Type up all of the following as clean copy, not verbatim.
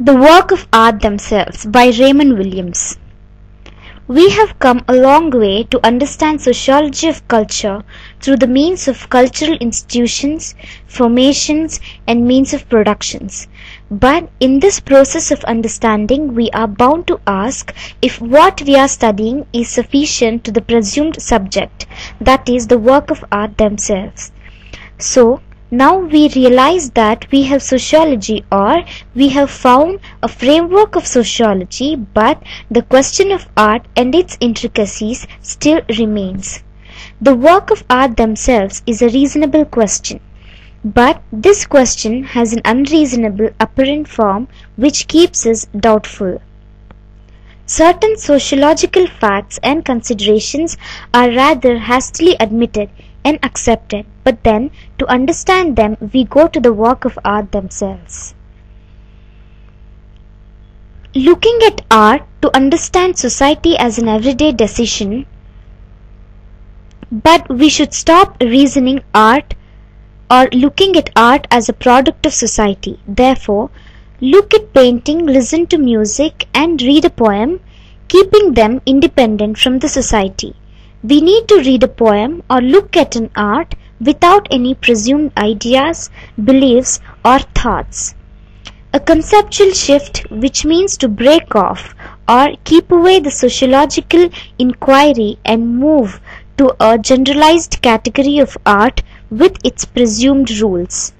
The Work of Art Themselves by Raymond Williams. We have come a long way to understand sociology of culture through the means of cultural institutions, formations, and means of productions. But in this process of understanding, we are bound to ask if what we are studying is sufficient to the presumed subject, that is, the work of art themselves. So, now we realize that we have sociology, or we have found a framework of sociology, but the question of art and its intricacies still remains. The work of art themselves is a reasonable question, but this question has an unreasonable apparent form which keeps us doubtful. Certain sociological facts and considerations are rather hastily admitted and accepted, but then to understand them we go to the work of art themselves. Looking at art to understand society as an everyday decision, but we should stop reasoning art or looking at art as a product of society. Therefore, look at painting, listen to music, and read a poem, keeping them independent from the society. We need to read a poem or look at an art without any presumed ideas, beliefs, or thoughts. A conceptual shift, which means to break off or keep away the sociological inquiry and move to a generalized category of art with its presumed rules.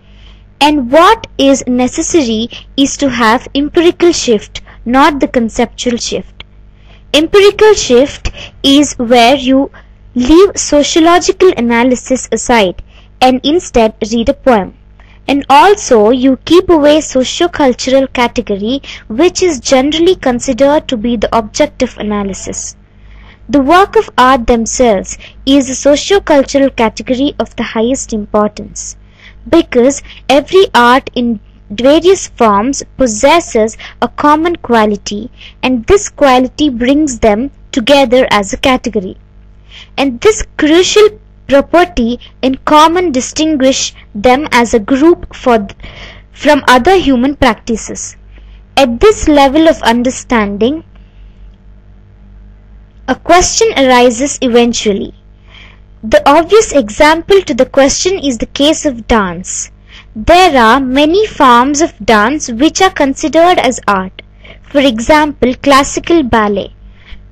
And what is necessary is to have empirical shift, not the conceptual shift. Empirical shift is where you leave sociological analysis aside and instead read a poem. And also you keep away socio-cultural category, which is generally considered to be the object of analysis. The work of art themselves is a socio-cultural category of the highest importance, because every art in various forms possesses a common quality, and this quality brings them together as a category. And this crucial property in common distinguish them as a group from other human practices. At this level of understanding, a question arises eventually. The obvious example to the question is the case of dance. There are many forms of dance which are considered as art, for example classical ballet.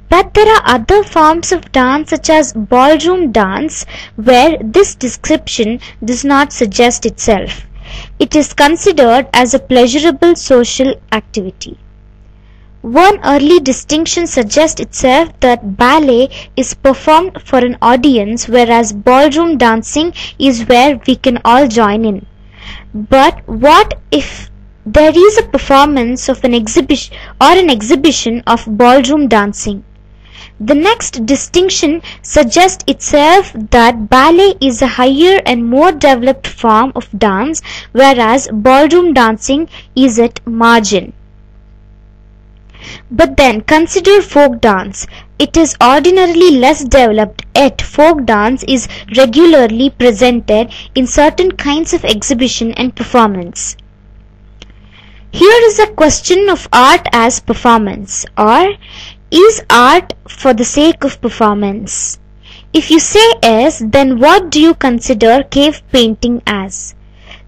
But there are other forms of dance such as ballroom dance where this description does not suggest itself. It is considered as a pleasurable social activity. One early distinction suggests itself that ballet is performed for an audience, whereas ballroom dancing is where we can all join in. But what if there is a performance of an exhibition of ballroom dancing? The next distinction suggests itself that ballet is a higher and more developed form of dance, whereas ballroom dancing is at margin. But then consider folk dance. It is ordinarily less developed, yet folk dance is regularly presented in certain kinds of exhibition and performance. Here is a question of art as performance, or is art for the sake of performance? If you say yes, then what do you consider cave painting as?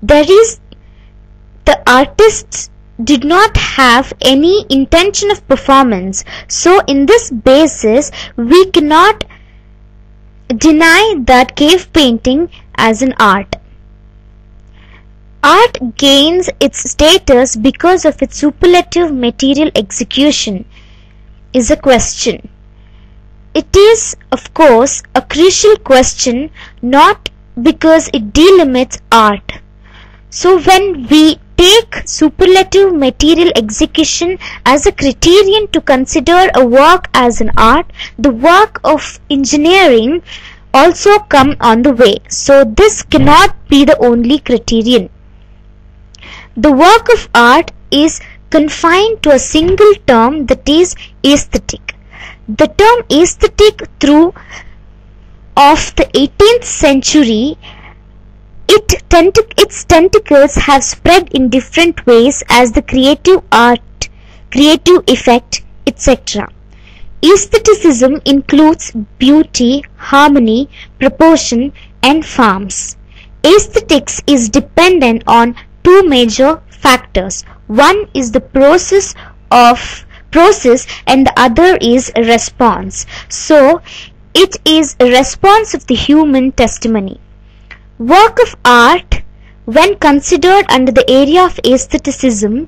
The artists did not have any intention of performance, so in this basis we cannot deny that cave painting as an art. Art gains its status because of its superlative material execution is a question. It is, of course, a crucial question, not because it delimits art. So when we take superlative material execution as a criterion to consider a work as an art, the work of engineering also come on the way. So this cannot be the only criterion. The work of art is confined to a single term, that is aesthetic. The term aesthetic through of the 18th century, its tentacles have spread in different ways as the creative art creative effect, etc. Aestheticism includes beauty, harmony, proportion, and forms. Aesthetics is dependent on two major factors. One is the process and the other is response. So it is a response of the human testimony. Work of art, when considered under the area of aestheticism,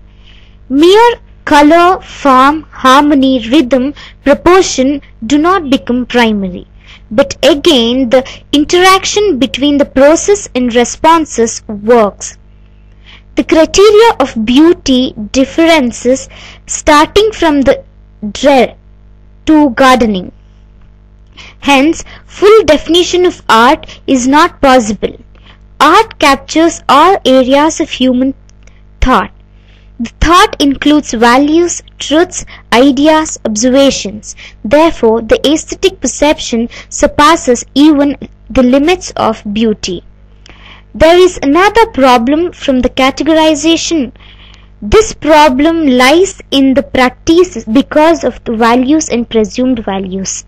mere color, form, harmony, rhythm, proportion do not become primary. But again, the interaction between the process and responses works. The criteria of beauty differences starting from the dread to gardening. Hence, full definition of art is not possible. Art captures all areas of human thought. The thought includes values, truths, ideas, observations. Therefore, the aesthetic perception surpasses even the limits of beauty. There is another problem from the categorization. This problem lies in the practice because of the values and presumed values.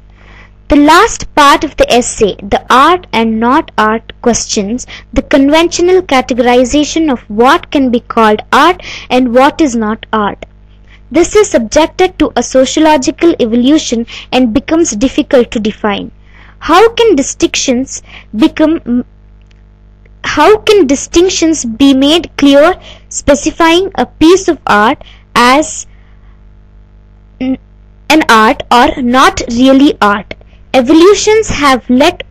The last part of the essay, the art and not art, questions the conventional categorization of what can be called art and what is not art. This is subjected to a sociological evolution and becomes difficult to define. How can distinctions be made clear, specifying a piece of art as an art or not really art? Evolutions have led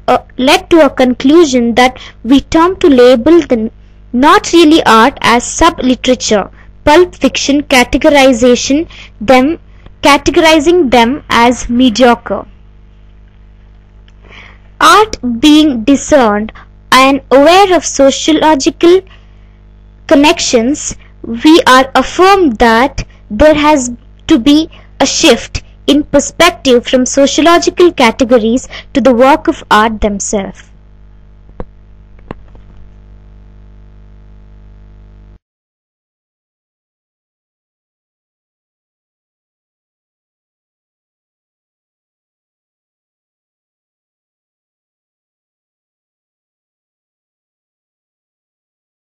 to a conclusion that we turn to label the not really art as sub-literature, pulp fiction, categorizing them as mediocre. Art being discerned and aware of sociological connections, we are affirmed that there has to be a shift in perspective from sociological categories to the work of art themselves.